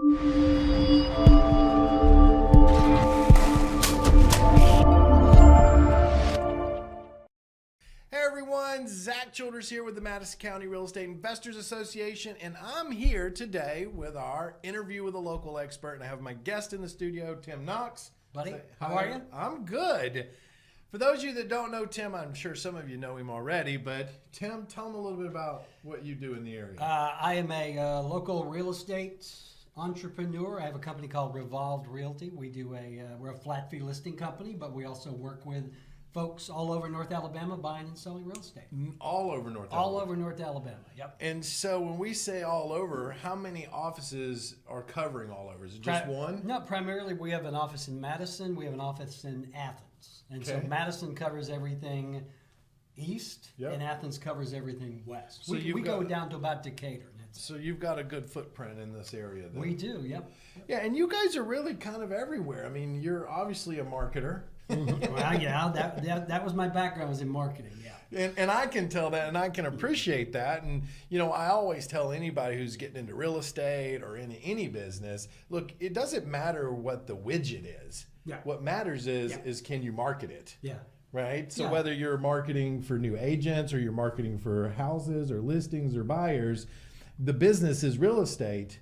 Hey everyone, Zach Childers here with the Madison County Real Estate Investors Association, and I'm here today with our interview with a local expert, and I have my guest in the studio, Tim Knox. Buddy, how are you? I'm good. For those of you that don't know Tim, I'm sure some of you know him already, but Tim, tell them a little bit about what you do in the area. I am a local real estate entrepreneur. I have a company called Revolved Realty. We're a flat fee listing company, but we also work with folks all over North Alabama buying and selling real estate. All over North Alabama? All over North Alabama, yep. And so when we say all over, how many offices are covering all over? Is it just one? No, primarily we have an office in Madison. We have an office in Athens. And so Madison covers everything east, and Athens covers everything west. So we go down to about Decatur. So you've got a good footprint in this area then. We do, yep. Yeah, and you guys are really kind of everywhere. I mean, you're obviously a marketer. Well, yeah, that was my background, was in marketing, yeah. And I can tell that, and I can appreciate that. And, you know, I always tell anybody who's getting into real estate or in any business, look, it doesn't matter what the widget is. Yeah. What matters is can you market it? Yeah. Right? So whether you're marketing for new agents or you're marketing for houses or listings or buyers, the business is real estate,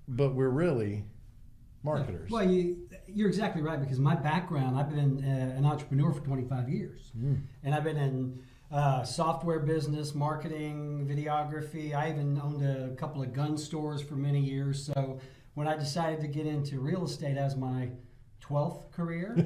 but we're really marketers. Well, you're exactly right, because my background, I've been an entrepreneur for 25 years. And I've been in software business, marketing, videography. I even owned a couple of gun stores for many years. So when I decided to get into real estate as my 12th career,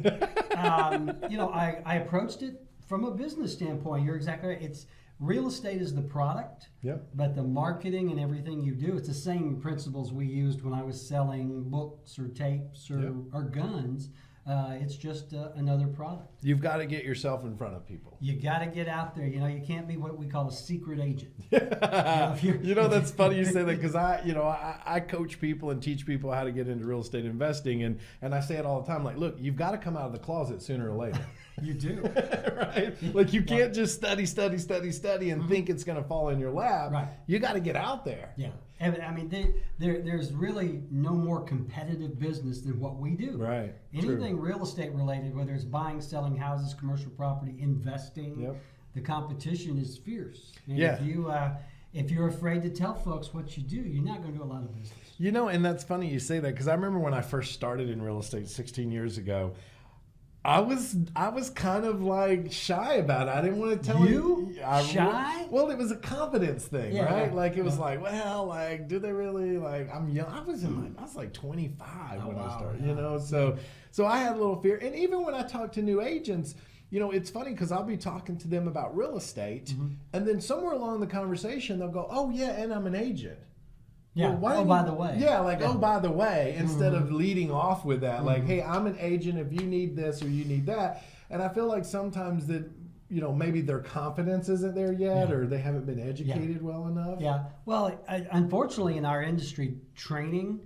I approached it from a business standpoint. You're exactly right. Real estate is the product, but the marketing and everything you do, it's the same principles we used when I was selling books or tapes or guns. It's just another product. You've got to get yourself in front of people. You got to get out there. You know, you can't be what we call a secret agent. That's funny you say that, because I coach people and teach people how to get into real estate investing, and I say it all the time. Like, look, you've got to come out of the closet sooner or later. You do. Right? Like, you can't just study and think it's going to fall in your lap. Right. You got to get out there. Yeah. And I mean, there's really no more competitive business than what we do. Right. Anything real estate related, whether it's buying, selling houses, commercial property, investing, the competition is fierce. And if you're afraid to tell folks what you do, you're not going to do a lot of business. You know, and that's funny you say that, because I remember when I first started in real estate 16 years ago, I was kind of like shy about it. I didn't want to tell you. Shy? Well, it was a confidence thing, right? Like, it was like, well, like, do they really, like, I'm young. I was like 25 when I started, you know? So I had a little fear. And even when I talk to new agents, you know, it's funny, because I'll be talking to them about real estate, and then somewhere along the conversation, they'll go, oh yeah, and I'm an agent. Yeah. Well, by the way. Yeah, like, oh, by the way, instead of leading off with that, like, hey, I'm an agent if you need this or you need that. And I feel like sometimes that, you know, maybe their confidence isn't there yet, or they haven't been educated well enough. Yeah. Well, unfortunately, in our industry, training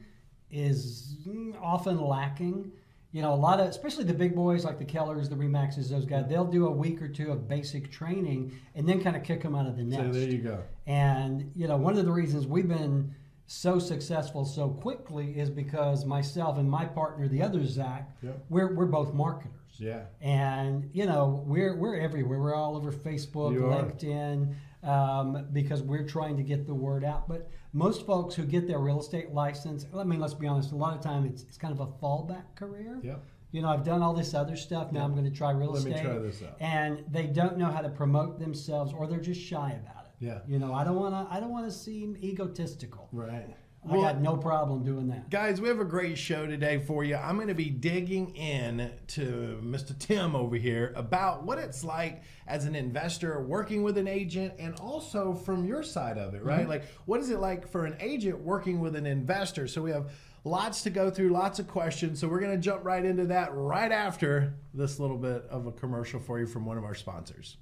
is often lacking. You know, a lot of, especially the big boys like the Kellers, the Remaxes, those guys, they'll do a week or two of basic training and then kind of kick them out of the nest. So there you go. And, you know, one of the reasons we've been so successful so quickly is because myself and my partner, the other Zach, we're both marketers. Yeah. And, you know, we're everywhere. We're all over Facebook, LinkedIn, because we're trying to get the word out. But most folks who get their real estate license, I mean, let's be honest, a lot of time it's kind of a fallback career. Yeah. You know, I've done all this other stuff. Now I'm going to try real estate. Let me try this out. And they don't know how to promote themselves, or they're just shy about it. Yeah. You know, I don't want to seem egotistical. Right. I got no problem doing that. Guys, we have a great show today for you. I'm going to be digging in to Mr. Tim over here about what it's like as an investor working with an agent, and also from your side of it, right? Like, what is it like for an agent working with an investor? So we have lots to go through, lots of questions. So we're going to jump right into that right after this little bit of a commercial for you from one of our sponsors.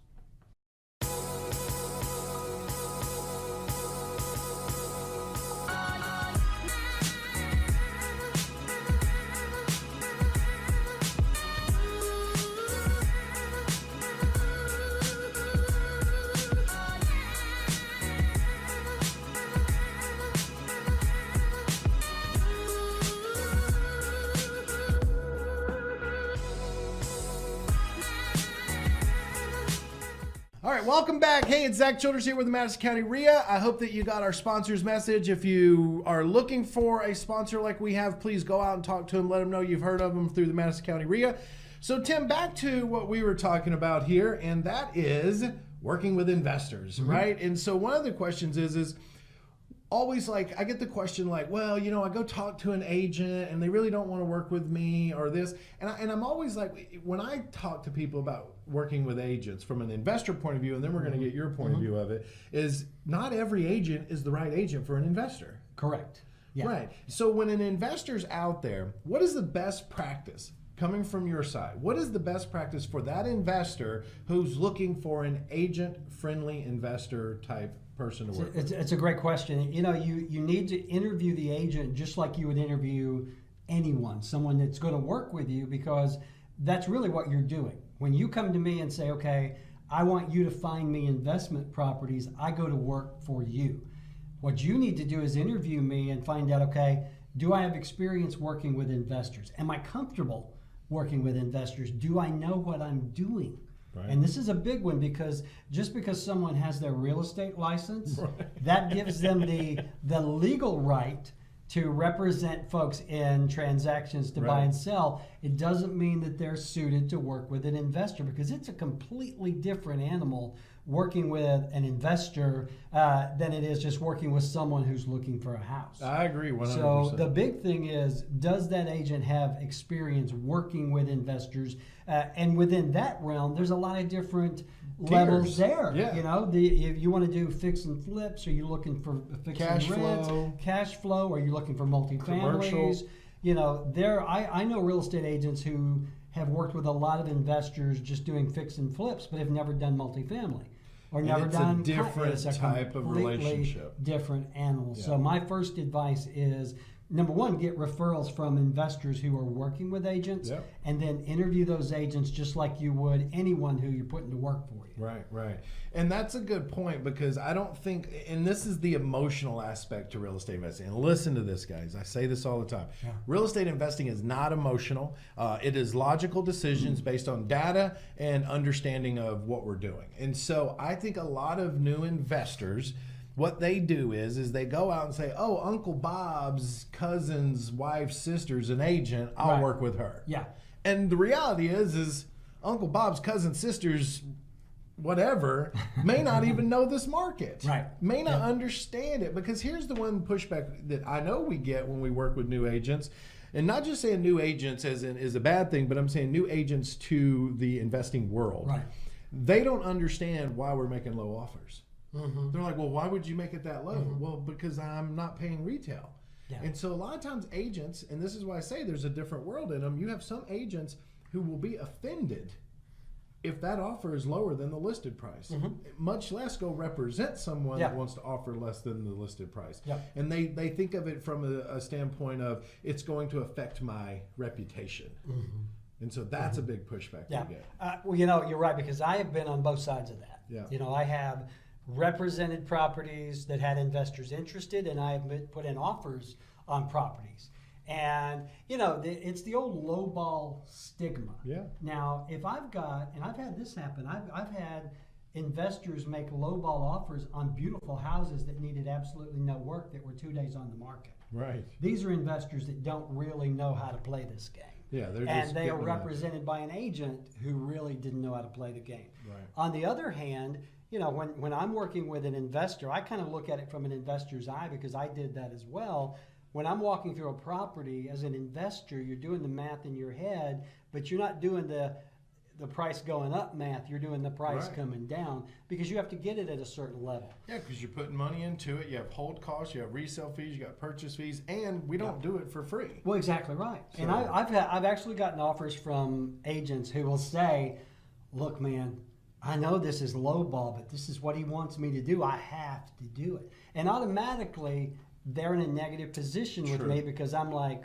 All right, welcome back. Hey, it's Zach Childers here with the Madison County RIA. I hope that you got our sponsor's message. If you are looking for a sponsor like we have, please go out and talk to them. Let them know you've heard of them through the Madison County RIA. So, Tim, back to what we were talking about here, and that is working with investors, right? And so one of the questions is always like, I get the question like, well, you know, I go talk to an agent and they really don't want to work with me or this. And I'm always like, when I talk to people about working with agents from an investor point of view, and then we're going to get your point of view of it, is not every agent is the right agent for an investor. Correct. Yeah. Right. So when an investor's out there, what is the best practice coming from your side? What is the best practice for that investor who's looking for an agent-friendly investor type person to work with? It's a great question. You know, you need to interview the agent just like you would interview anyone, someone that's going to work with you, because that's really what you're doing. When you come to me and say, okay, I want you to find me investment properties, I go to work for you. What you need to do is interview me and find out, okay, do I have experience working with investors? Am I comfortable working with investors? Do I know what I'm doing? Right. And this is a big one, because just because someone has their real estate license, that gives them the legal right to represent folks in transactions to buy and sell. It doesn't mean that they're suited to work with an investor, because it's a completely different animal working with an investor than it is just working with someone who's looking for a house. I agree 100%. So the big thing is, does that agent have experience working with investors? And within that realm, there's a lot of different levels there. Yeah. You know, if you want to do fix and flips, are you looking for fix and rent, cash flow? Are you looking for multifamilies? You know, I know real estate agents who have worked with a lot of investors just doing fix and flips, but have never done multifamily or never done. It's a different type of relationship. Different animal. Yeah. So my first advice is, number one, get referrals from investors who are working with agents, and then interview those agents just like you would anyone who you're putting to work for you. Right. And that's a good point, because I don't think, and this is the emotional aspect to real estate investing. And listen to this, guys. I say this all the time. Yeah. Real estate investing is not emotional. It is logical decisions based on data and understanding of what we're doing. And so I think a lot of new investors, what they do is they go out and say, oh, Uncle Bob's cousin's wife's sister's an agent, I'll work with her. Yeah. And the reality is Uncle Bob's cousin's sister's whatever may not even know this market. Right. May not understand it, because here's the one pushback that I know we get when we work with new agents. And not just saying new agents as in is a bad thing, but I'm saying new agents to the investing world. Right. They don't understand why we're making low offers. They're like, well, why would you make it that low? Well, because I'm not paying retail. Yeah. And so a lot of times agents, and this is why I say there's a different world in them, you have some agents who will be offended if that offer is lower than the listed price, much less go represent someone that wants to offer less than the listed price. And they think of it from a standpoint of, it's going to affect my reputation. And so that's a big pushback we get. Well, you know, you're right, because I have been on both sides of that. Yeah. You know, I have represented properties that had investors interested, and I have put in offers on properties. And, you know, it's the old lowball stigma. Yeah. Now, if I've got, and I've had this happen, I've had investors make lowball offers on beautiful houses that needed absolutely no work, that were 2 days on the market. Right. These are investors that don't really know how to play this game. Yeah, and they are represented by an agent who really didn't know how to play the game. Right. On the other hand, you know, when I'm working with an investor, I kind of look at it from an investor's eye, because I did that as well. When I'm walking through a property as an investor, you're doing the math in your head, but you're not doing the price going up math. You're doing the price coming down, because you have to get it at a certain level. Yeah, because you're putting money into it. You have hold costs, you have resale fees, you got purchase fees, and we don't do it for free. Well, exactly right. So, and I've actually gotten offers from agents who will say, look, man, I know this is lowball, but this is what he wants me to do. I have to do it. And automatically, they're in a negative position with me, because I'm like,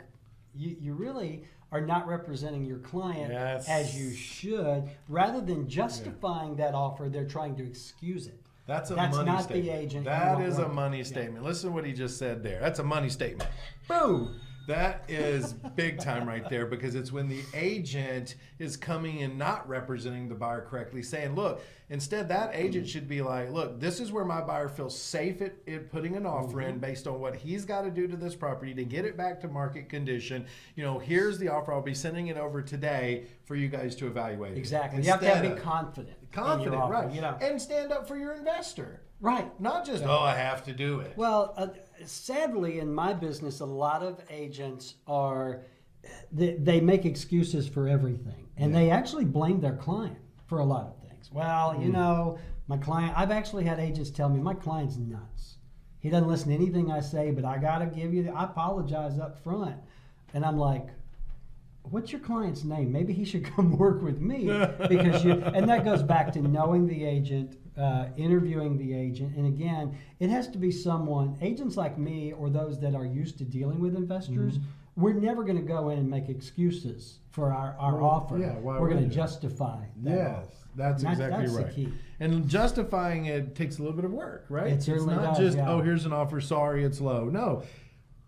you really are not representing your client as you should. Rather than justifying that offer, they're trying to excuse it. That's money not statement. The agent. That is a money statement. Listen to what he just said there. That's a money statement. Boom. That is big time right there, because it's when the agent is coming and not representing the buyer correctly, saying, look, instead that agent should be like, look, this is where my buyer feels safe at putting an offer in based on what he's got to do to this property to get it back to market condition. You know, here's the offer. I'll be sending it over today for you guys to evaluate. Exactly. You have to be confident. Confident, right. You know. And stand up for your investor. Right. Not just, oh, I have to do it. Well, sadly, in my business, a lot of agents they make excuses for everything. And they actually blame their client for a lot of things. Well, you know, my client, I've actually had agents tell me, my client's nuts. He doesn't listen to anything I say, but I got to give you, I apologize up front. And I'm like, what's your client's name? Maybe he should come work with me. And that goes back to knowing the agent, interviewing the agent. And again, it has to be someone, agents like me or those that are used to dealing with investors, we're never going to go in and make excuses for our offer. Yeah, we're going to justify that offer. That's exactly right. The key. And justifying it takes a little bit of work, right? It certainly does. It's not just, oh, here's an offer, sorry, it's low. No.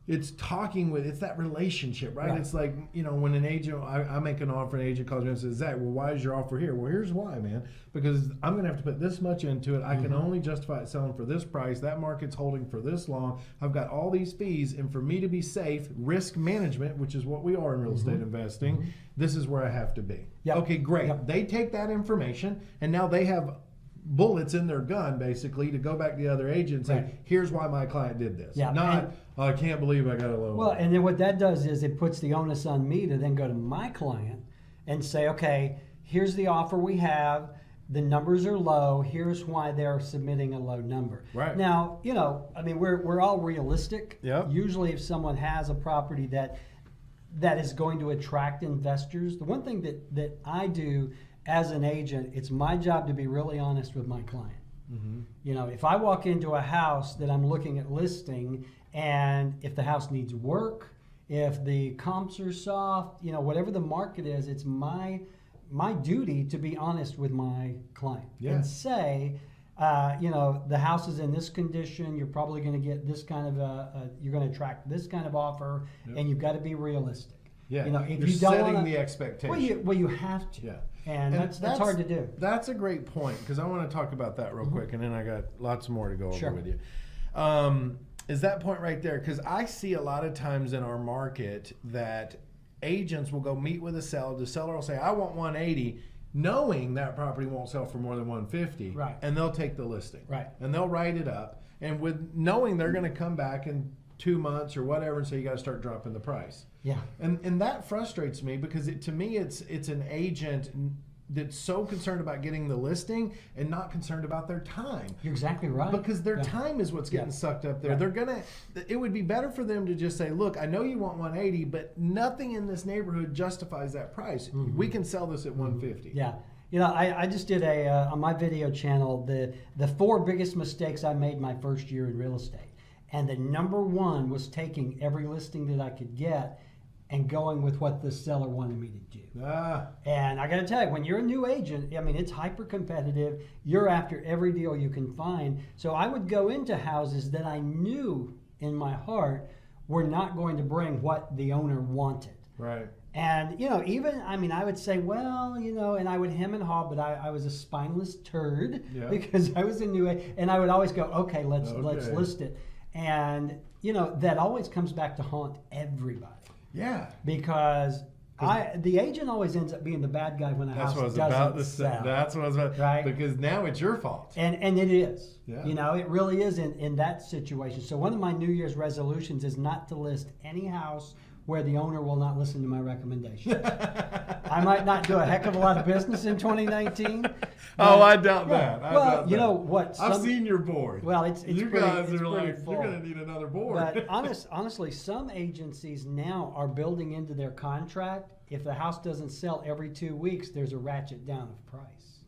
It's talking with, it's that relationship, right? It's like, you know, when an agent, I make an offer, an agent calls me and says, Zach, well, why is your offer here? Well, here's why, man. Because I'm going to have to put this much into it. I can only justify it selling for this price. That market's holding for this long. I've got all these fees. And for me to be safe, risk management, which is what we are in real estate investing, this is where I have to be. Okay, great. They take that information and now they have bullets in their gun, basically, to go back to the other agent and say, here's why my client did this. Not, I can't believe I got a low. Well, and then what that does is it puts the onus on me to then go to my client and say, okay, here's the offer we have. The numbers are low. Here's why they're submitting a low number. Right. Now, you know, I mean, we're all realistic. Yep. Usually if someone has a property that is going to attract investors, the one thing that I do as an agent, it's my job to be really honest with my client. You know, if I walk into a house that I'm looking at listing, and if the house needs work, if the comps are soft, you know, whatever the market is, it's my duty to be honest with my client and say, you know, the house is in this condition. You're probably going to get this kind of you're going to attract this kind of offer, and you've got to be realistic. Yeah, you know, if you're you don't setting wanna, the expectation. Well, you have to. Yeah. And that's hard to do. That's a great point, because I want to talk about that real quick, and then I got lots more to go over with you. Is that point right there? Because I see a lot of times in our market that agents will go meet with a seller. The seller will say, I want 180, knowing that property won't sell for more than 150. Right. And they'll take the listing. Right. And they'll write it up. And with knowing they're going to come back in 2 months or whatever and say, you got to start dropping the price. Yeah. And that frustrates me, because to me it's an agent that's so concerned about getting the listing and not concerned about their time. You're exactly right. Because their time is what's getting sucked up there. It would be better for them to just say, look, I know you want 180, but nothing in this neighborhood justifies that price. We can sell this at 150. Yeah. You know, I just did on my video channel, the 4 biggest mistakes I made my first year in real estate. And the number one was taking every listing that I could get and going with what the seller wanted me to do. And I got to tell you, when you're a new agent, I mean, it's hyper competitive. You're after every deal you can find. So I would go into houses that I knew in my heart were not going to bring what the owner wanted. Right. And, you know, even, I mean, I would say, well, you know, and I would hem and haw, but I was a spineless turd because I was a new agent. And I would always go, okay, let's list it. And, you know, that always comes back to haunt everybody. Yeah. Because the agent always ends up being the bad guy when a house doesn't sell. That's what I was about. Right? Because now it's your fault. And it is. Yeah. You know, it really is in that situation. So one of my New Year's resolutions is not to list any house where the owner will not listen to my recommendation. I might not do a heck of a lot of business in 2020, Oh, I doubt that. Well, you know what? I've seen your board. Well, it's you pretty, guys it's are pretty like, full. you're going to need another board. But honestly, some agencies now are building into their contract, if the house doesn't sell every 2 weeks, there's a ratchet down of price.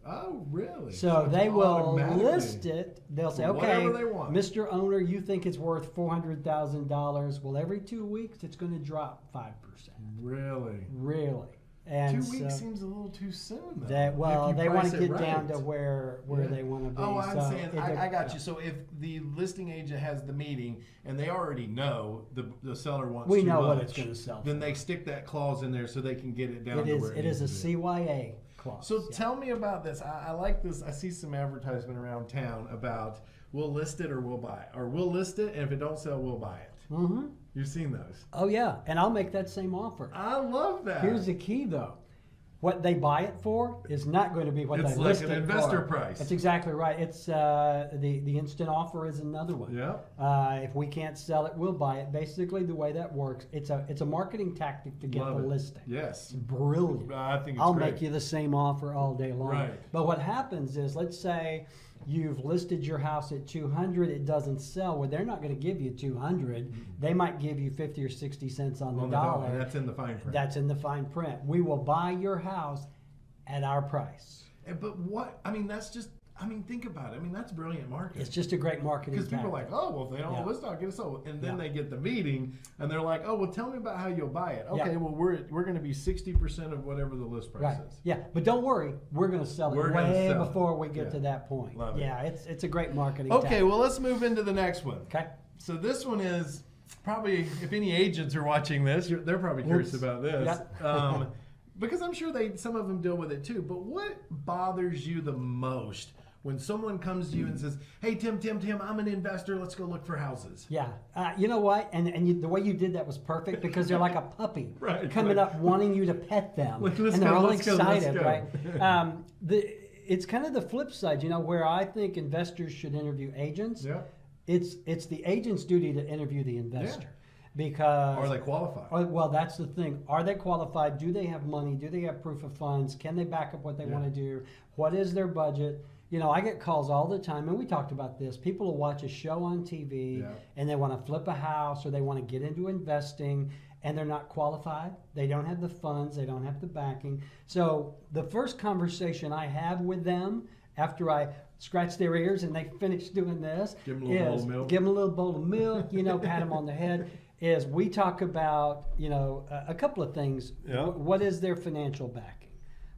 Oh, really? So they will list it. They'll say, okay, Mr. Owner, you think it's worth $400,000. Well, every 2 weeks, it's going to drop 5%. Really? Really. And 2 weeks so seems a little too soon, though. they want price to it get down to right. where they want to be. Oh, I'm So saying, I got you. So if the listing agent has the meeting and they already know the seller wants We too know much, what it's gonna sell then for. they stick that clause in there so they can get it down It to is where it is a needs to be. CYA clause. So yeah. tell me about this. I like this. I see some advertisement around town about we'll list it or we'll buy it. Or we'll list it, and if it don't sell, we'll buy it. Mm-hmm. You've seen those. Oh yeah, and I'll make that same offer. I love that. Here's the key though. What they buy it for is not going to be what It's they like list an it investor for. price. That's exactly right. It's the instant offer is another one. Yeah. If we can't sell it, we'll buy it. Basically, the way that works, it's a marketing tactic to get Love the it. listing. Yes. Brilliant. I think it's I'll great. make you the same offer all day long. Right. But what happens is, let's say you've listed your house at 200, it doesn't sell. Well, they're not going to give you 200. They might give you 50 or 60 cents on the dollar. That's in the fine print. That's in the fine print. We will buy your house at our price. But what? I mean, that's just. I mean, think about it. I mean, that's brilliant marketing. It's just a great marketing Because people are tactic. like, oh, well, if they don't Yeah. list, I'll get it sold. And then Yeah. they get the meeting, and they're like, oh, well, tell me about how you'll buy it. Yeah. Okay, well, we're going to be 60% of whatever the list price Right. is. Yeah, but don't worry, we're going to sell it We're gonna way sell it. before we get Yeah. to that point. Love it. Yeah, it's a great marketing Okay, tactic. well, let's move into the next one. Okay. So this one is probably, if any agents are watching this, they're probably curious Oops. about this. Yeah. Because I'm sure some of them deal with it too. But what bothers you the most when someone comes to you and says, hey, Tim, I'm an investor. Let's go look for houses. Yeah, you know what? And the way you did that was perfect because they're like a puppy Right, coming right. up wanting you to pet them, Let's and go, they're all let's go, let's excited, go. right? It's kind of the flip side, where I think investors should interview agents. Yeah. It's the agent's duty to interview the investor because Are they qualified? well, that's the thing. Are they qualified? Do they have money? Do they have proof of funds? Can they back up what they want to do? What is their budget? I get calls all the time, and we talked about this. People will watch a show on TV, and they want to flip a house or they want to get into investing, and they're not qualified. They don't have the funds. They don't have the backing. So the first conversation I have with them after I scratch their ears and they finish doing this Give them a little bowl of milk. give them a little bowl of milk, pat them on the head, is we talk about, a couple of things. Yeah. What is their financial backing?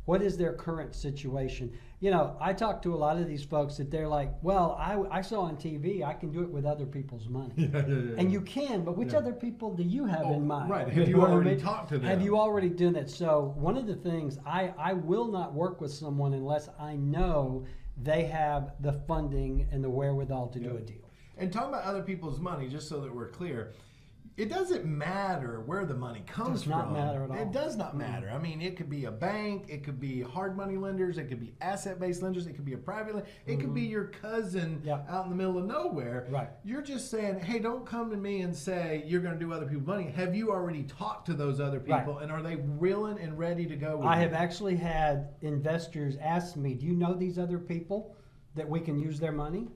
What is their current situation? I talk to a lot of these folks that they're like, well, I saw on TV, I can do it with other people's money. Yeah. And you can, but which other people do you have in mind? Right. Have you know what I already mean? talked to them? Have you already done it? So one of the things, I will not work with someone unless I know they have the funding and the wherewithal to do a deal. And talking about other people's money, just so that we're clear, it doesn't matter where the money comes from. Does not matter at all. It does not matter. I mean, it could be a bank, it could be hard money lenders, it could be asset-based lenders, it could be a private lender, it could be your cousin out in the middle of nowhere. Right. You're just saying, hey, don't come to me and say you're going to do other people's money. Have you already talked to those other people, and are they willing and ready to go with I you? have actually had investors ask me, do you know these other people that we can use their money?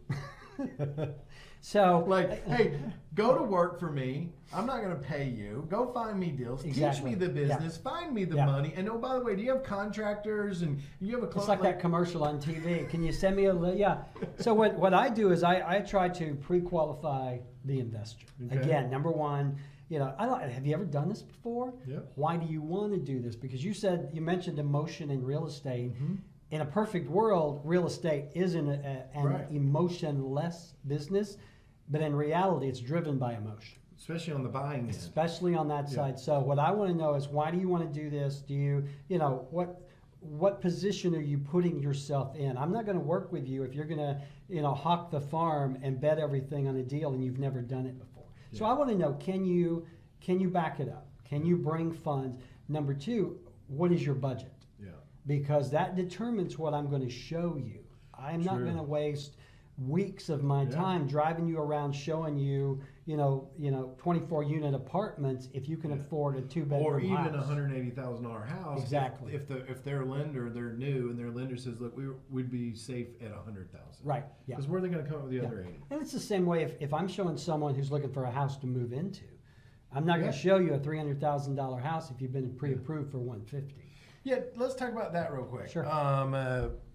So, like, hey, go to work for me. I'm not going to pay you. Go find me deals. Exactly. Teach me the business. Find me the money. And oh, by the way, do you have contractors and you have a it's like that commercial on TV. Can you send me a list? Yeah. So what I do is I try to pre-qualify the investor. Okay. Again, number one, have you ever done this before? Yeah. Why do you want to do this? Because you mentioned emotion in real estate. Mm-hmm. In a perfect world, real estate isn't an emotionless business, but in reality, it's driven by emotion. Especially on the buying end. Especially on that side. So what I want to know is, why do you want to do this? Do you, what position are you putting yourself in? I'm not going to work with you if you're going to, hawk the farm and bet everything on a deal and you've never done it before. Yeah. So I want to know, can you back it up? Can you bring funds? Number two, what is your budget? Yeah. Because that determines what I'm going to show you. I'm not going to waste weeks of my time driving you around showing you 24 unit apartments if you can afford a 2-bedroom or even house. $180,000 house. Exactly. If their lender, they're new and their lender says, look, we'd be safe at $100,000. Right. Yeah. Because where are they going to come up with the other 80? And it's the same way if I'm showing someone who's looking for a house to move into. I'm not going to show you a $300,000 house if you've been pre-approved for $150,000. Yeah, let's talk about that real quick. Sure.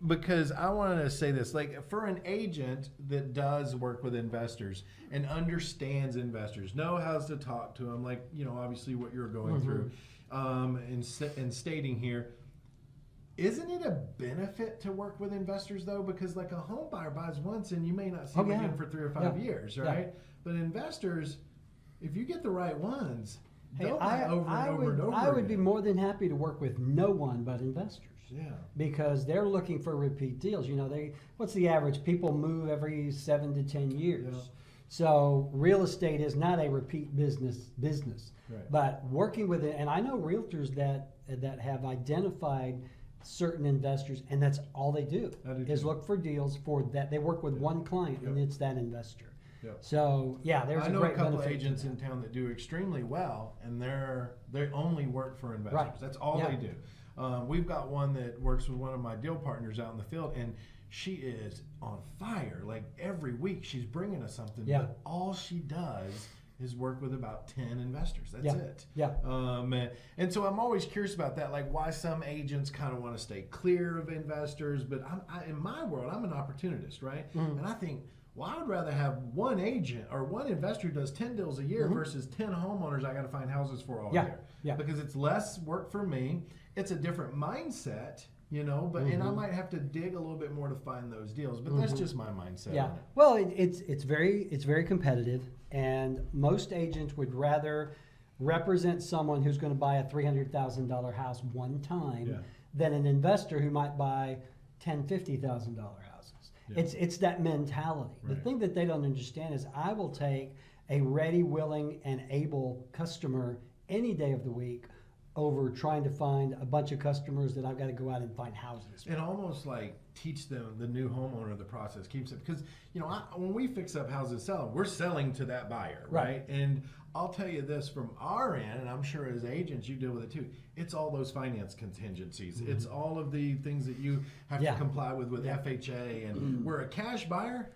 Because I wanted to say this, like for an agent that does work with investors and understands investors, know how to talk to them, like, you know, obviously what you're going through, and stating here, isn't it a benefit to work with investors though? Because like a home buyer buys once and you may not see them again for 3 or 5 years, right? Yeah. But investors, if you get the right ones, they'll buy over and over and over I would again. be more than happy to work with no one but investors. Yeah. Because they're looking for repeat deals. You know, what's the average? People move every 7 to 10 years. Yeah. So real estate is not a repeat business. Right. But working with it, and I know realtors that have identified certain investors, and that's all they do is look for deals for that. They work with one client, and it's that investor. Yep. So yeah, there's I know a couple of agents in town that do extremely well, and they only work for investors. Right. That's all they do. We've got one that works with one of my deal partners out in the field, and she is on fire. Like every week, she's bringing us something. Yeah. But all she does is work with about 10 investors. That's it. Yeah. And so I'm always curious about that, like why some agents kind of want to stay clear of investors. But in my world, I'm an opportunist, right? And I think, well, I would rather have one agent or one investor who does 10 deals a year versus 10 homeowners I got to find houses for all year. Yeah. Because it's less work for me. It's a different mindset, you know, but and I might have to dig a little bit more to find those deals, but that's just my mindset. Yeah. On it. Well, it's very competitive, and most agents would rather represent someone who's going to buy a $300,000 house one time than an investor who might buy $50,000 houses. Yeah. It's that mentality. Right. The thing that they don't understand is I will take a ready, willing, and able customer any day of the week over trying to find a bunch of customers that I've got to go out and find houses. And almost like teach them, the new homeowner, the process, keeps it. Because, you know, when we fix up houses, we're selling to that buyer, right? And I'll tell you this from our end, and I'm sure as agents you deal with it too, it's all those finance contingencies. It's all of the things that you have to comply with FHA. And we're a cash buyer.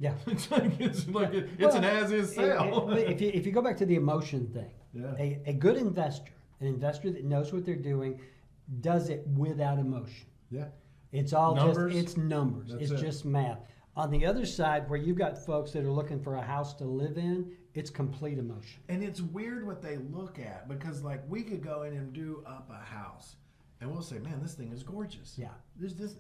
Yeah. it's an as-is sale. If you go back to the emotion thing, a good investor, an investor that knows what they're doing, does it without emotion. Yeah. It's all numbers. It's numbers. It's just math. On the other side, where you've got folks that are looking for a house to live in, it's complete emotion. And it's weird what they look at, because like we could go in and do up a house and we'll say, man, this thing is gorgeous. Yeah.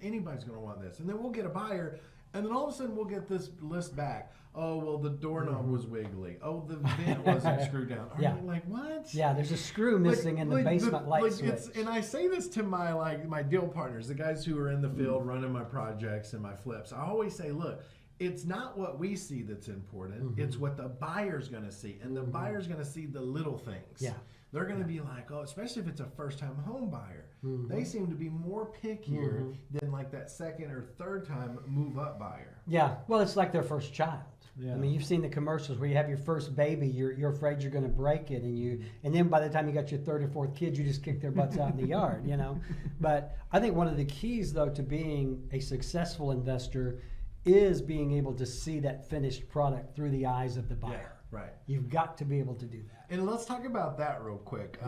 Anybody's going to want this. And then we'll get a buyer, and then all of a sudden we'll get this list back. Oh, well, the doorknob was wiggly. Oh, the vent wasn't screwed down. Are you like, what? Yeah, there's a screw missing in the basement light switch. And I say this to my deal partners, the guys who are in the field running my projects and my flips. I always say, look, it's not what we see that's important. It's what the buyer's going to see. And the buyer's going to see the little things. Yeah. They're going to be like, oh, especially if it's a first-time home buyer. They seem to be more pickier than like that second or third time move-up buyer. Yeah, well, it's like their first child. Yeah. I mean, you've seen the commercials where you have your first baby, you're afraid you're going to break it, and then by the time you got your third or fourth kid, you just kick their butts out in the yard, you know. But I think one of the keys, though, to being a successful investor is being able to see that finished product through the eyes of the buyer. Yeah, right. You've got to be able to do that. And let's talk about that real quick.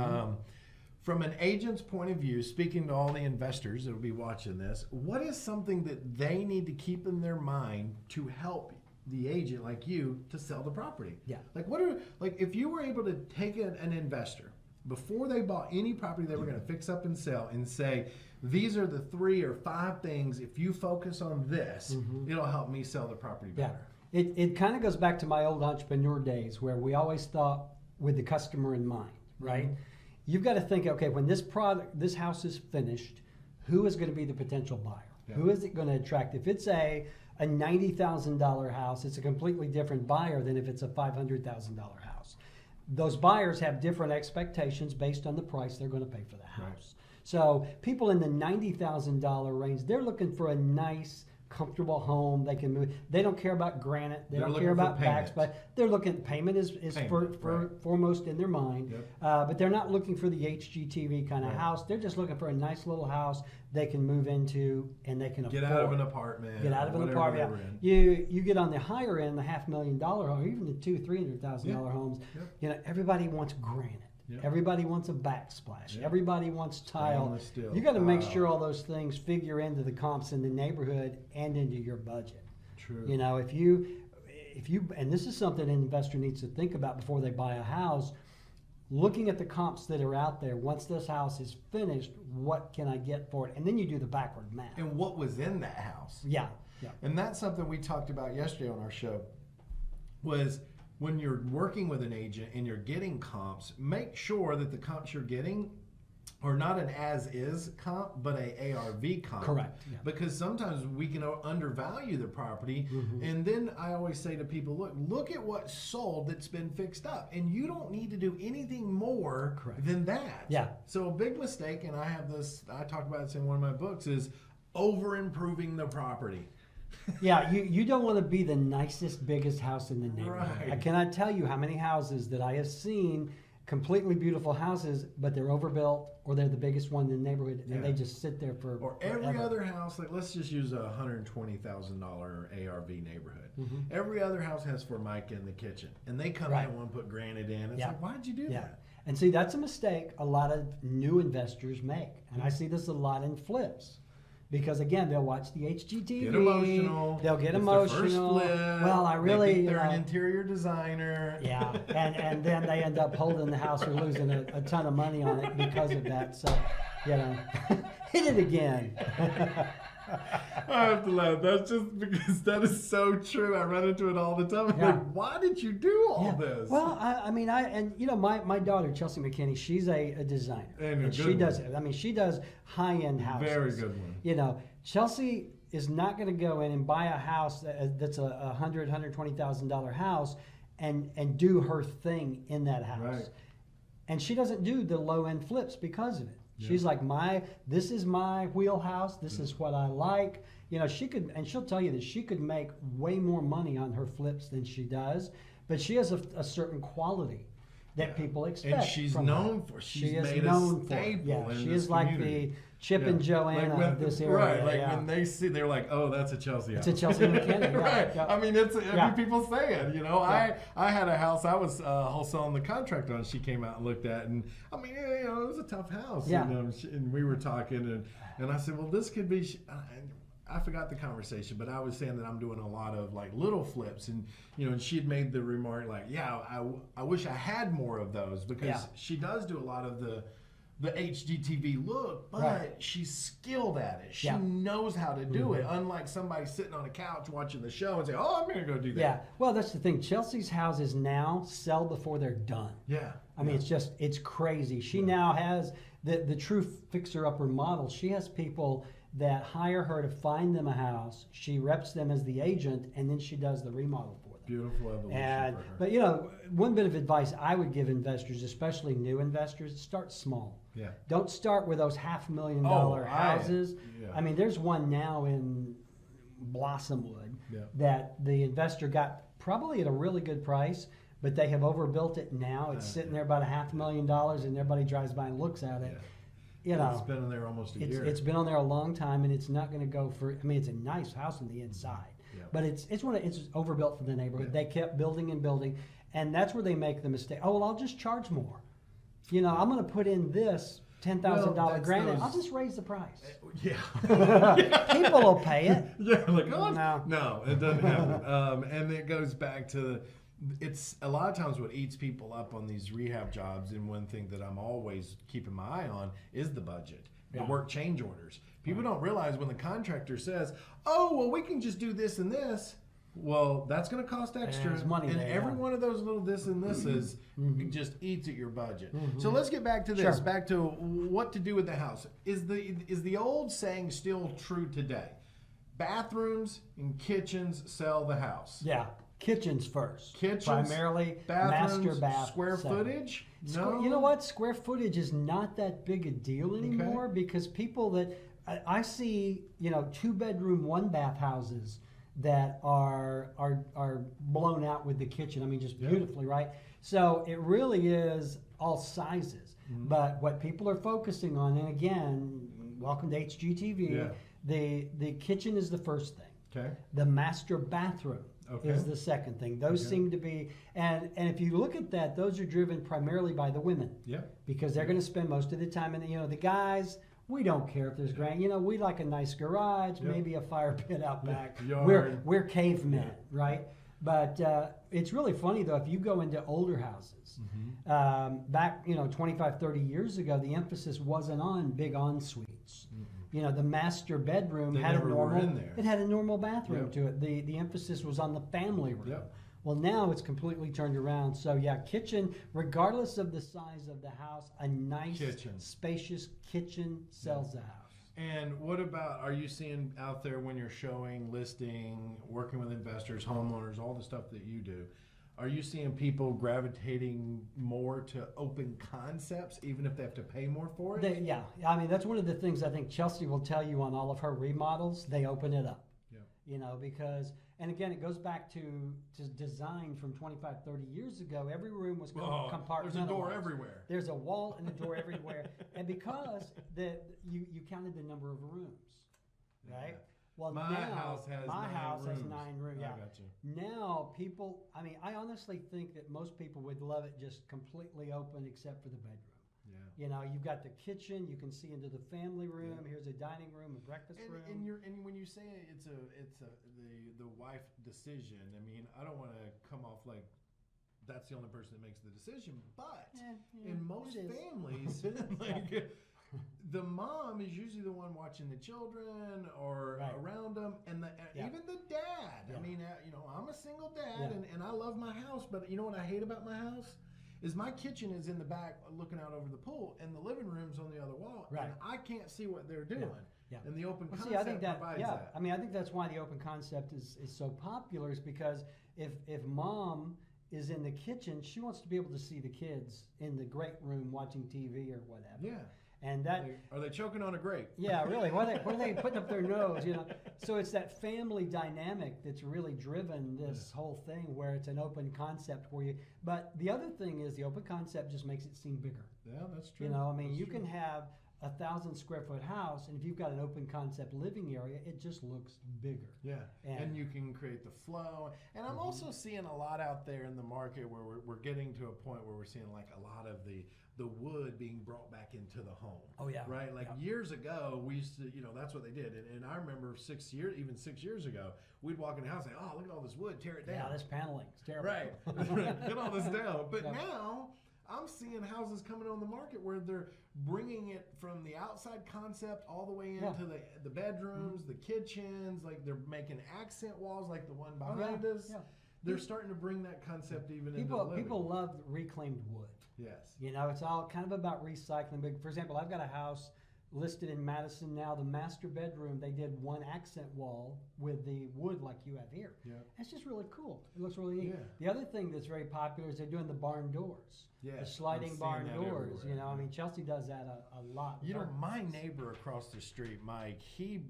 From an agent's point of view, speaking to all the investors that will be watching this, what is something that they need to keep in their mind to help the agent like you to sell the property? Yeah. Like if you were able to take an investor before they bought any property they were going to fix up and sell and say, these are the 3 or 5 things, if you focus on this, it'll help me sell the property better. Yeah. It kind of goes back to my old entrepreneur days where we always thought with the customer in mind, right? You've got to think, okay, when this house is finished, who is going to be the potential buyer? Yeah. Who is it going to attract? If it's a $90,000 house, it's a completely different buyer than if it's a $500,000 house. Those buyers have different expectations based on the price they're going to pay for the house. Right. So people in the $90,000 range, they're looking for a nice, comfortable home they can move. They don't care about granite. They don't care about backs, but they're looking. Payment is foremost in their mind. Yep. But they're not looking for the HGTV kind of house. They're just looking for a nice little house they can move into and they can afford. Get out of an apartment. Get out of an apartment. You get on the higher end, the $500,000 home, or even the $200,000-$300,000 homes. Yep. You know, everybody wants granite. Yep. Everybody wants a backsplash. Yep. Everybody wants tile. Stainless steel. You got to make sure all those things figure into the comps in the neighborhood and into your budget. True. You know, if you, and this is something an investor needs to think about before they buy a house, looking at the comps that are out there. Once this house is finished, what can I get for it? And then you do the backward math. And what was in that house? Yeah, yeah. And that's something we talked about yesterday on our show, was when you're working with an agent and you're getting comps, make sure that the comps you're getting are not an as-is comp, but a ARV comp. Correct. Yeah. Because sometimes we can undervalue the property, and then I always say to people, look at what's sold that's been fixed up, and you don't need to do anything more than that. Yeah. So a big mistake, and I talk about this in one of my books, is over-improving the property. Yeah, you don't want to be the nicest, biggest house in the neighborhood. Right. I cannot tell you how many houses that I have seen, completely beautiful houses, but they're overbuilt or they're the biggest one in the neighborhood, and they just sit there for Or every forever. other house, like let's just use a $120,000 ARV neighborhood. Every other house has Formica in the kitchen, and they come in and want to put granite in. It's like, why'd you do that? And see, that's a mistake a lot of new investors make, and I see this a lot in flips. Because again, they'll watch the HGTV. Get emotional. They'll get It's emotional. their first flip. Well, I really. They think they're an interior designer. Yeah, and then they end up holding the house or losing a ton of money on it because of that. So, you know, hit it again. I have to laugh. That's just because that is so true. I run into it all the time. I'm like, why did you do all this? Well, I mean, my daughter, Chelsea McKinney, she's a designer. And she does it. I mean, she does high-end houses. Very good one. You know, Chelsea is not going to go in and buy a house that's a $120,000 house and do her thing in that house. Right. And she doesn't do the low-end flips because of it. Yeah. She's like, this is my wheelhouse. This is what I like. You know, she'll tell you that she could make way more money on her flips than she does, but she has a certain quality that people expect. And she's known for. She's made a staple in she this is like community. the Chip and Joanna of this area. Right, like when they see, they're like, oh, that's a Chelsea house. It's a Chelsea McKinney. Right. Yeah. I mean, people say it, you know. I had a house I was wholesaling the contract on. She came out and looked at, and I mean, you know, it was a tough house. Yeah. You know, and we were talking, and I said, well, this could be. I forgot the conversation, but I was saying that I'm doing a lot of like little flips, and you know, and she'd made the remark like, yeah, I wish I had more of those, because she does do a lot of the HGTV look, but she's skilled at it. She knows how to do it, unlike somebody sitting on a couch watching the show and say, oh, I'm going to go do that. Yeah, well, that's the thing. Chelsea's houses now sell before they're done. Yeah. I mean, it's crazy. She now has the true fixer-upper model. She has people that hire her to find them a house. She reps them as the agent, and then she does the remodel for them. Beautiful evolution for her. But, you know, one bit of advice I would give investors, especially new investors, start small. Yeah. Don't start with those $500,000 houses. I mean, there's one now in Blossomwood that the investor got probably at a really good price, but they have overbuilt it now. It's sitting there about $500,000, and everybody drives by and looks at it. You know, it's been on there almost a year. It's been on there a long time, and it's not going to go for. I mean, it's a nice house on the inside, but it's overbuilt for the neighborhood. They kept building and building, and that's where they make the mistake. Oh, well, I'll just charge more. You know, I'm going to put in this $10,000 granite. I'll just raise the price. Yeah. People will pay it. Yeah, like, oh, no, it doesn't happen. And it goes back to, it's a lot of times what eats people up on these rehab jobs, and one thing that I'm always keeping my eye on is the budget, the work change orders. People don't realize when the contractor says, oh, well, we can just do this and this. Well, that's going to cost extra. There's money and there, every one of those little this and thises just eats at your budget. So let's get back to this, back to what to do with the house. Is the old saying still true today? Bathrooms and kitchens sell the house. Yeah, kitchens first. Kitchens, primarily, bathrooms, master bath. square footage? No. You know what? Square footage is not that big a deal anymore because people that I see, you know, 2-bedroom, 1-bath houses that are blown out with the kitchen. I mean, just beautifully, right? So it really is all sizes. But what people are focusing on, and again, welcome to HGTV, the kitchen is the first thing. Okay. The master bathroom is the second thing. Those seem to be, and if you look at that, those are driven primarily by the women. Yeah. Because they're going to spend most of the time, and the guys, we don't care if there's grand. We like a nice garage, maybe a fire pit out back. We're cavemen, right? But it's really funny though, if you go into older houses, back 25, 30 years ago, the emphasis wasn't on big en-suites. The master bedroom had a normal bathroom to it. The emphasis was on the family room. Yep. Well, now it's completely turned around. So yeah, kitchen, regardless of the size of the house, a nice, spacious kitchen sells the house. And what about, are you seeing out there when you're showing, listing, working with investors, homeowners, all the stuff that you do, are you seeing people gravitating more to open concepts, even if they have to pay more for it? Yeah. I mean, that's one of the things I think Chelsea will tell you on all of her remodels. They open it up. Yeah. Because, and again, it goes back to design from 25, 30 years ago. Every room was compartmentalized. There's a door everywhere. There's a wall and a door everywhere. And because you counted the number of rooms, right? Yeah. Well, my house has 9 rooms. Yeah. I got you. Now people, I honestly think that most people would love it just completely open except for the bedroom. Yeah. You've got the kitchen. You can see into the family room. Yeah. Here's a dining room, a breakfast room. And when you say it's the wife decision, I mean, I don't want to come off like that's the only person that makes the decision, but in most families, the mom is usually the one watching the children or around them, and even the dad. Yeah. I mean, I'm a single dad, and I love my house, but you know what I hate about my house? Is my kitchen is in the back looking out over the pool, and the living room's on the other wall, and I can't see what they're doing. Yeah. And the open concept provides that. I mean, I think that's why the open concept is so popular, is because if mom is in the kitchen, she wants to be able to see the kids in the great room watching TV or whatever. Yeah. And that are they choking on a grape? Yeah, really. What are they putting up their nose? So it's that family dynamic that's really driven this whole thing, where it's an open concept for you. But the other thing is the open concept just makes it seem bigger. Yeah, that's true. You can have 1,000 square foot house, and if you've got an open concept living area, it just looks bigger. Yeah, and you can create the flow. And I'm also seeing a lot out there in the market where we're getting to a point where we're seeing like a lot of the wood being brought back into the home. Oh yeah. Right? Like years ago, we used to, that's what they did. And I remember 6 years ago, we'd walk in the house and say, oh, look at all this wood, tear it down. Yeah, this paneling, it's terrible. Right. Get all this down. But now, I'm seeing houses coming on the market where they're bringing it from the outside concept all the way into the bedrooms, the kitchens, like they're making accent walls like the one behind us. Yeah. They're starting to bring that concept even into the living. People love reclaimed wood. Yes. It's all kind of about recycling. But for example, I've got a house listed in Madison now. The master bedroom, they did one accent wall with the wood like you have here. Yeah. That's just really cool. It looks really neat. Yeah. The other thing that's very popular is they're doing the barn doors. Yeah. The sliding barn doors. I mean, Chelsea does that a lot. My neighbor across the street, Mike, he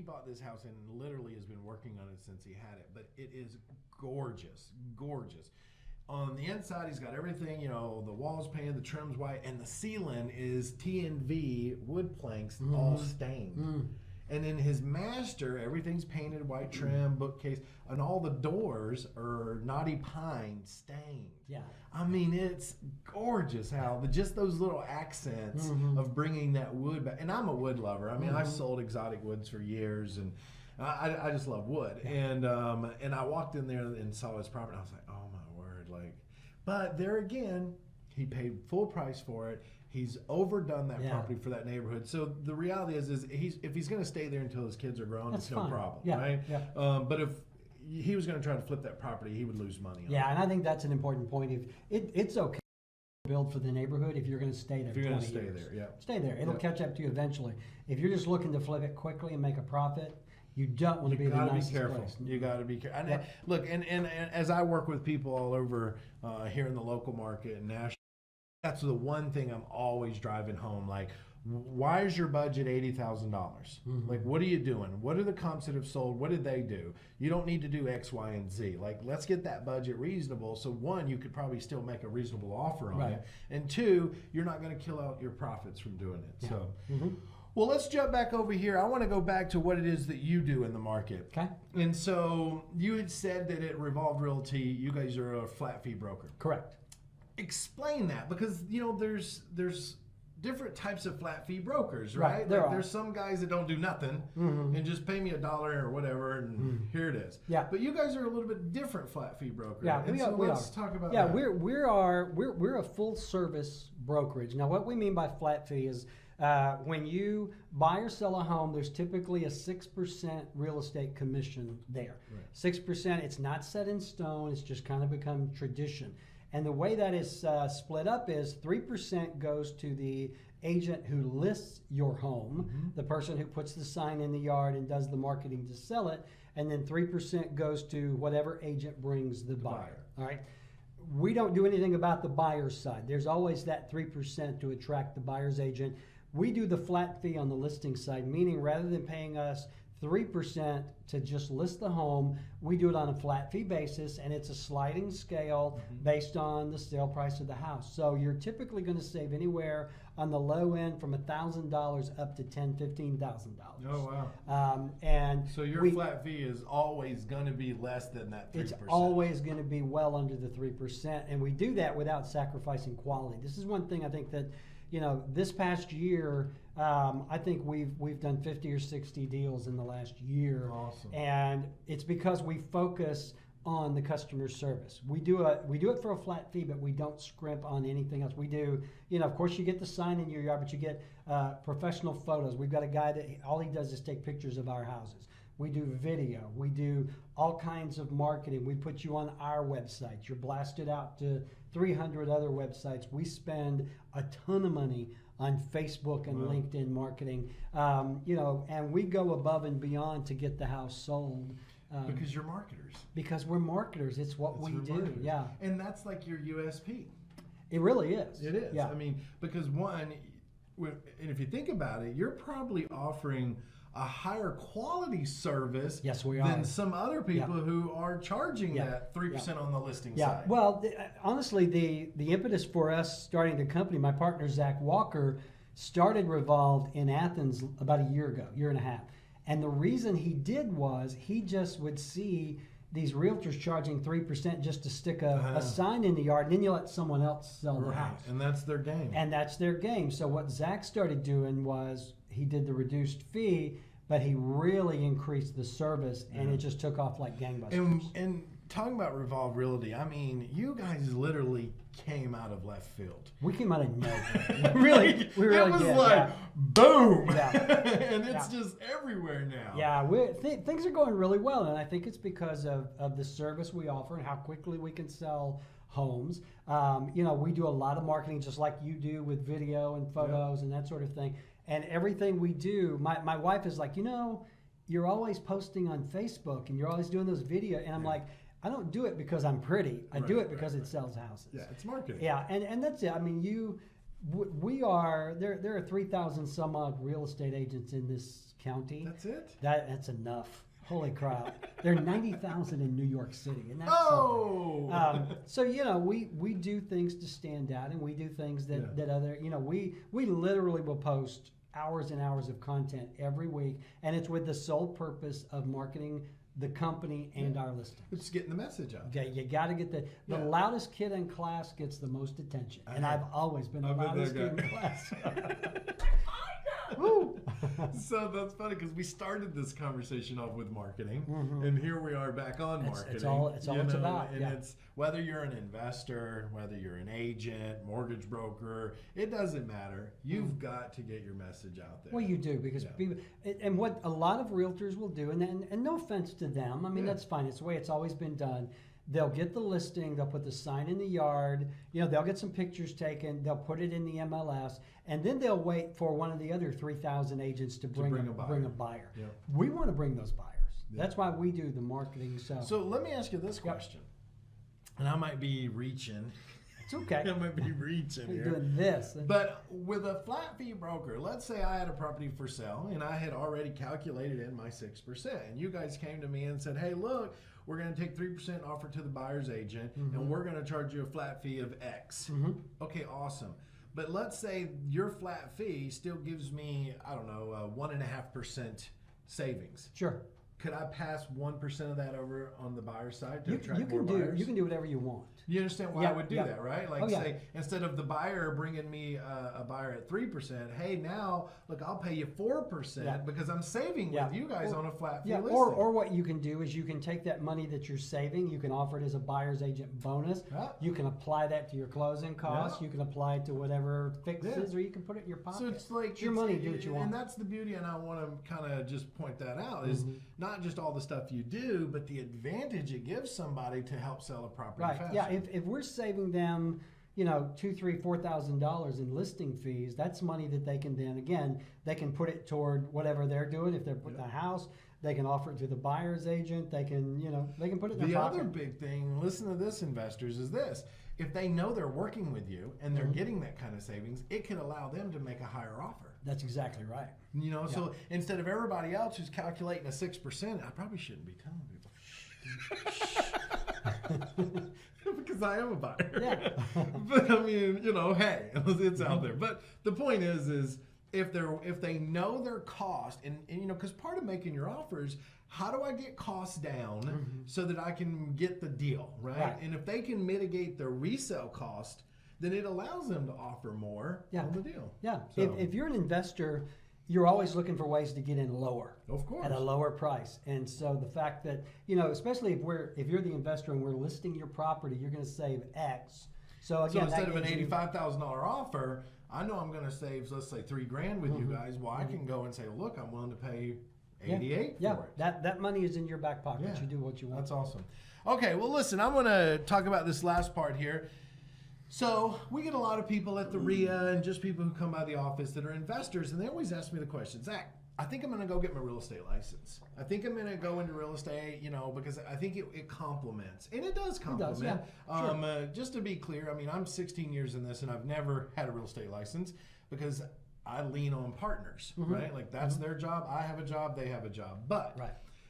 bought this house and literally has been working on it since he had it. But it is gorgeous, gorgeous. On the inside, he's got everything, the walls painted, the trim's white, and the ceiling is T&V wood planks all stained. And in his master, everything's painted, white trim, bookcase, and all the doors are knotty pine stained. Yeah. I mean, it's gorgeous how just those little accents of bringing that wood back. And I'm a wood lover. I mean, I've sold exotic woods for years, and I just love wood. And I walked in there and saw his property, and I was like, oh my word. But there again, he paid full price for it. He's overdone that property for that neighborhood. So the reality is if he's going to stay there until his kids are grown, it's no problem, right? Yeah. But if he was going to try to flip that property, he would lose money on it. And I think that's an important point. It's okay to build for the neighborhood if you're going to stay there. If you're going to stay there, stay there. It'll catch up to you eventually. If you're just looking to flip it quickly and make a profit, you don't want to be the nicest place. You got to be careful. Look, and as I work with people all over here in the local market and national, that's the one thing I'm always driving home. Like, why is your budget $80,000? Like, what are you doing? What are the comps that have sold? What did they do? You don't need to do X, Y, and Z. Like, let's get that budget reasonable. So one, you could probably still make a reasonable offer on it, and two, you're not going to kill out your profits from doing it. So. Well, let's jump back over here. I want to go back to what it is that you do in the market. Okay. And so you had said that at Revolved Realty, you guys are a flat fee broker. Correct. Explain that, because there's different types of flat fee brokers, right? There's some guys that don't do nothing and just pay me $1 or whatever, and here it is. Yeah. But you guys are a little bit different flat fee broker. Yeah, let's talk about that. Yeah, we're a full service brokerage. Now, what we mean by flat fee is when you buy or sell a home, there's typically a 6% real estate commission there. Right. 6%. It's not set in stone. It's just kind of become tradition. And the way that is split up is 3% goes to the agent who lists your home, the person who puts the sign in the yard and does the marketing to sell it, and then 3% goes to whatever agent brings the buyer. All right. We don't do anything about the buyer's side. There's always that 3% to attract the buyer's agent. We do the flat fee on the listing side, meaning rather than paying us 3% to just list the home, we do it on a flat fee basis, and it's a sliding scale based on the sale price of the house. So you're typically going to save anywhere on the low end from $1,000 up to $10,000, $15,000. Oh, wow. And so your flat fee is always going to be less than that 3%. It's always going to be well under the 3%, and we do that without sacrificing quality. This is one thing I think that, this past year, I think we've done 50 or 60 deals in the last year. Awesome. And it's because we focus on the customer service. We do it for a flat fee, but we don't scrimp on anything else. We do, of course you get the sign in your yard, but you get professional photos. We've got a guy that all he does is take pictures of our houses. We do video. We do all kinds of marketing. We put you on our website. You're blasted out to 300 other websites. We spend a ton of money on Facebook and LinkedIn marketing, and we go above and beyond to get the house sold. Because you're marketers. Because we're marketers. It's what we do. Marketers. Yeah. And that's like your USP. It really is. It is. Yeah. I mean, because and if you think about it, you're probably offering a higher quality service than some other people who are charging that 3% on the listing side. Well, honestly, the impetus for us starting the company, my partner Zach Walker started Revolved in Athens about a year ago, year and a half. And the reason he did was he just would see these realtors charging 3% just to stick a sign in the yard, and then you let someone else sell the house. And that's their game. So what Zach started doing was he did the reduced fee, but he really increased the service, and it just took off like gangbusters. And talking about Revolved Realty, I mean, you guys literally came out of left field. We came out of nowhere. we really it was did. Like, boom! Yeah. And it's just everywhere now. Yeah, things are going really well, and I think it's because of the service we offer and how quickly we can sell homes. We do a lot of marketing just like you do with video and photos and that sort of thing. And everything we do, my wife is like, you're always posting on Facebook and you're always doing those videos. And I'm like, I don't do it because I'm pretty. I do it because it sells houses. Yeah, it's marketing. Yeah, and that's it. I mean, there are 3,000 some odd real estate agents in this county. That's it? That's enough. Holy crap. There are 90,000 in New York City. And that's something. So, we do things to stand out, and we do things that other, we literally will post hours and hours of content every week, and it's with the sole purpose of marketing the company and our listing. It's getting the message out. Okay, you got to get the loudest kid in class gets the most attention, and I've always been the loudest kid in class. So that's funny because we started this conversation off with marketing, and here we are back on marketing. It's all it's about. And it's whether you're an investor, whether you're an agent, mortgage broker, it doesn't matter. You've got to get your message out there. Well, you do because people, and what a lot of realtors will do, and no offense to them, I mean that's fine. It's the way it's always been done. They'll get the listing, they'll put the sign in the yard, they'll get some pictures taken, they'll put it in the MLS, and then they'll wait for one of the other 3,000 agents to bring a buyer. Yeah. We want to bring those buyers. Yeah. That's why we do the marketing. So let me ask you this question, and I might be reaching. It's okay. I might be reaching here. Doing this. But with a flat fee broker, let's say I had a property for sale, and I had already calculated in my 6%, and you guys came to me and said, hey, look, we're going to take 3% offer to the buyer's agent, and we're going to charge you a flat fee of X. Okay, awesome. But let's say your flat fee still gives me, I don't know, 1.5% savings. Sure. Could I pass 1% of that over on the buyer side to You attract can more do buyers? You can do whatever you want. You understand why Yeah, I would do yeah. that, right? Like, Oh, yeah. say, instead of the buyer bringing me a buyer at 3%, hey, now, look, I'll pay you 4% Yeah. because I'm saving Yeah. with you guys on a flat fee Yeah, listing. or what you can do is you can take that money that you're saving, you can offer it as a buyer's agent bonus. Yeah. You can apply that to your closing costs. Yeah. You can apply it to whatever fixes, Yeah. or you can put it in your pocket. So it's like it's your money, do what you want. And that's the beauty, and I want to kind of just point that out, is not just all the stuff you do, but the advantage it gives somebody to help sell a property Right. faster. Yeah. If we're saving them, $2,000, $3,000, $4,000 in listing fees, that's money that they can then, again, they can put it toward whatever they're doing. If they're putting a house, they can offer it to the buyer's agent. They can, they can put it in their The pocket. other big thing, listen to this, investors, is this. If they know they're working with you and they're getting that kind of savings, it can allow them to make a higher offer. That's exactly right. So instead of everybody else who's calculating a 6%, I probably shouldn't be telling people. Because I am a buyer. Yeah. But I mean, hey, it's out there. But the point is if they know their cost, and because part of making your offer is, how do I get costs down so that I can get the deal, right? And if they can mitigate their resale cost, then it allows them to offer more on the deal. Yeah. So, If you're an investor, you're always looking for ways to get in lower. Of course. At a lower price. And so the fact that, especially if you're the investor and we're listing your property, you're going to save X. So again, instead of an $85,000 offer, I know I'm going to save, let's say, $3,000 with you guys. Well, I can go and say, look, I'm willing to pay $88,000 for it. That money is in your back pocket. Yeah. You do what you want. That's awesome. Okay, well, listen, I'm going to talk about this last part here. So we get a lot of people at the RIA and just people who come by the office that are investors, and they always ask me the question, Zach, I think I'm going to go get my real estate license. I think I'm going to go into real estate, because I think it complements. And it does complement. It does, yeah. Sure. Just to be clear, I'm 16 years in this, and I've never had a real estate license because I lean on partners, right? Like that's their job. I have a job. They have a job. But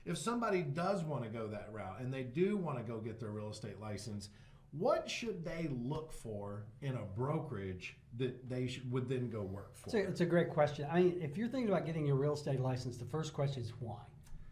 if somebody does want to go that route and they do want to go get their real estate license, what should they look for in a brokerage that they would then go work for? It's a great question. I mean, if you're thinking about getting your real estate license, the first question is why?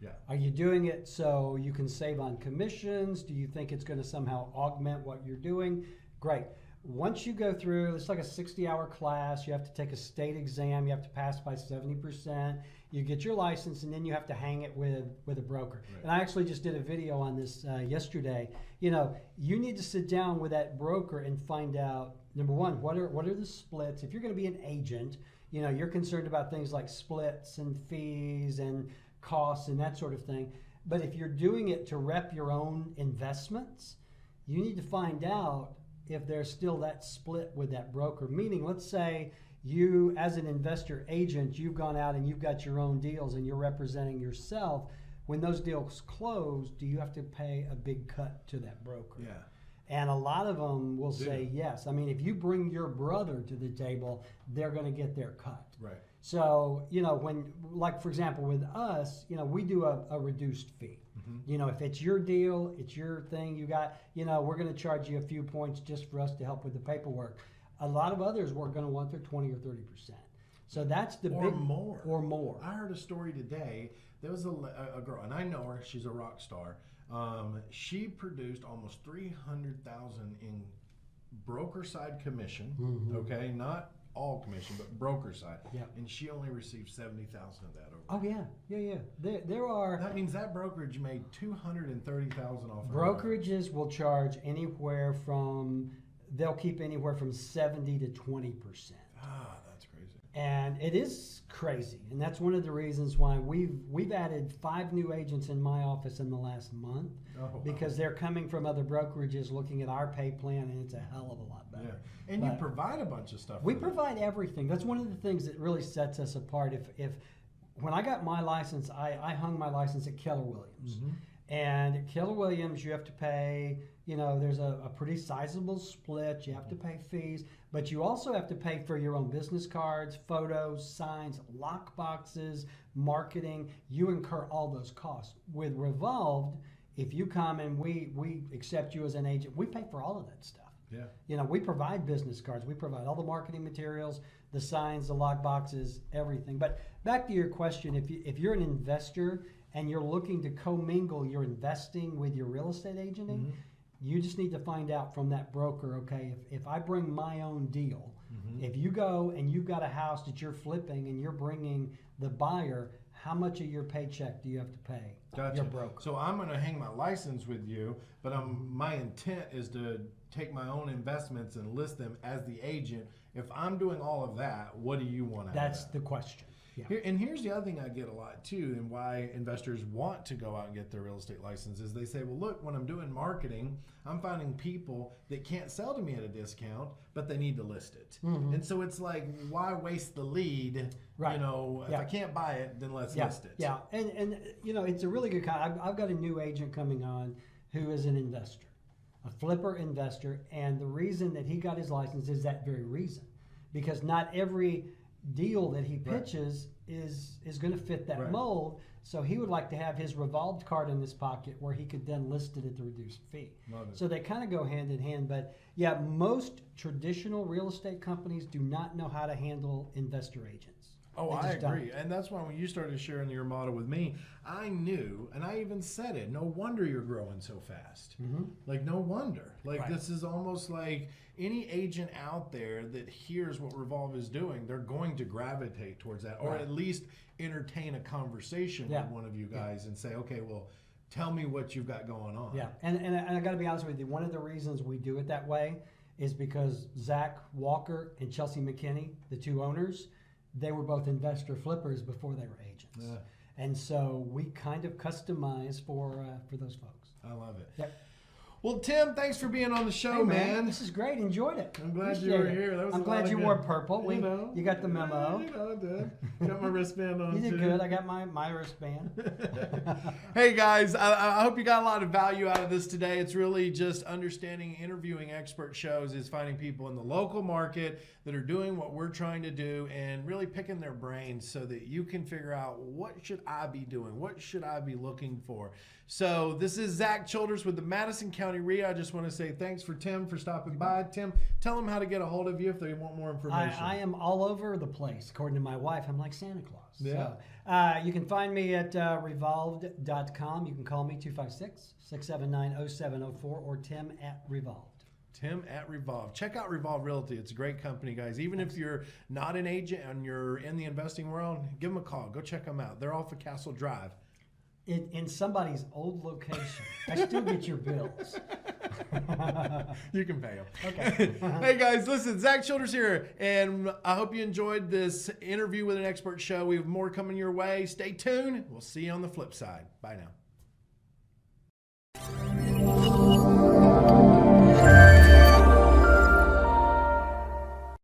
Yeah. Are you doing it so you can save on commissions? Do you think it's going to somehow augment what you're doing? Great. Once you go through, it's like a 60-hour class. You have to take a state exam. You have to pass by 70%. You get your license, and then you have to hang it with a broker. Right. And I actually just did a video on this yesterday. You need to sit down with that broker and find out, number one, what are the splits? If you're going to be an agent, you're concerned about things like splits and fees and costs and that sort of thing. But if you're doing it to rep your own investments, you need to find out if there's still that split with that broker. Meaning, let's say you, as an investor agent, you've gone out and you've got your own deals and you're representing yourself. When those deals close, do you have to pay a big cut to that broker? Yeah. And a lot of them will say yes. I mean, if you bring your brother to the table, they're going to get their cut. Right. So, when, like, for example, with us, we do a reduced fee. If it's your deal, it's your thing, we're going to charge you a few points just for us to help with the paperwork. A lot of others we're going to want their 20 or 30%. So that's the or big more. Or more. I heard a story today. There was a girl, and I know her. She's a rock star. She produced almost $300,000 in broker side commission. Okay, not all commission, but broker side. Yeah. And she only received $70,000 of that over. Oh yeah. There are. That means that brokerage made $230,000 off. Brokerages will charge anywhere from, they'll keep anywhere from 70 to 20%. Ah, that's crazy. And it is crazy, and that's one of the reasons why we've added 5 new agents in my office in the last month, because they're coming from other brokerages looking at our pay plan, and it's a hell of a lot better. Yeah. And you provide a bunch of stuff. We provide everything. That's one of the things that really sets us apart. If when I got my license, I hung my license at Keller Williams. And at Keller Williams, you have to pay, there's a pretty sizable split. You have to pay fees, but you also have to pay for your own business cards, photos, signs, lock boxes, marketing. You incur all those costs. With Revolved, if you come and we accept you as an agent, we pay for all of that stuff. Yeah. You know, we provide business cards. We provide all the marketing materials, the signs, the lock boxes, everything. But back to your question, if you're an investor and you're looking to commingle your investing with your real estate agenting, you just need to find out from that broker, okay, if I bring my own deal, if you go and you've got a house that you're flipping and you're bringing the buyer, how much of your paycheck do you have to pay your broker? So I'm going to hang my license with you, but my intent is to take my own investments and list them as the agent. If I'm doing all of that, what do you want out of that? That's the question. Yeah. And here's the other thing I get a lot too, and why investors want to go out and get their real estate license is they say, well, look, when I'm doing marketing, I'm finding people that can't sell to me at a discount, but they need to list it. And so it's like, why waste the lead? Right. You know, if I can't buy it, then let's list it. Yeah, and you know, it's a really good kind. I've got a new agent coming on who is an investor, a flipper investor, and the reason that he got his license is that very reason, because not every deal that he pitches is going to fit that mold. So he would like to have his Revolved card in his pocket where he could then list it at the reduced fee. So they kind of go hand in hand. But yeah, most traditional real estate companies do not know how to handle investor agents. Oh, I agree. And that's why when you started sharing your model with me, I knew, and I even said it, no wonder you're growing so fast. Like, no wonder. Like, this is almost like any agent out there that hears what Revolve is doing, they're going to gravitate towards that, or at least entertain a conversation with one of you guys and say, okay, well, tell me what you've got going on. Yeah, and I got to be honest with you, one of the reasons we do it that way is because Zach Walker and Chelsea McKinney, the two owners, they were both investor flippers before they were agents. And so we kind of customize for those folks. I love it. Yep. Well, Tim, thanks for being on the show, man. This is great. Enjoyed it. I'm glad you were here. That was I'm glad you wore purple. You got the memo. I did. Got my wristband on. You did good. I got my wristband. Hey, guys, I hope you got a lot of value out of this today. It's really just understanding interviewing expert shows is finding people in the local market that are doing what we're trying to do and really picking their brains so that you can figure out what should I be doing? What should I be looking for? So this is Zach Childers with the Madison County REIA. I just want to say thanks for Tim for stopping by. Tim, tell them how to get a hold of you if they want more information. I am all over the place. According to my wife, I'm like Santa Claus. Yeah. So, you can find me at revolved.com. You can call me 256-679-0704 or Tim@Revolved. Tim at Revolve. Check out Revolve Realty. It's a great company, guys. Even if you're not an agent and you're in the investing world, give them a call. Go check them out. They're off of Castle Drive. In somebody's old location. I still get your bills. You can pay them. Okay. Hey, guys, listen, Zach Childers here, and I hope you enjoyed this interview with an expert show. We have more coming your way. Stay tuned. We'll see you on the flip side. Bye now.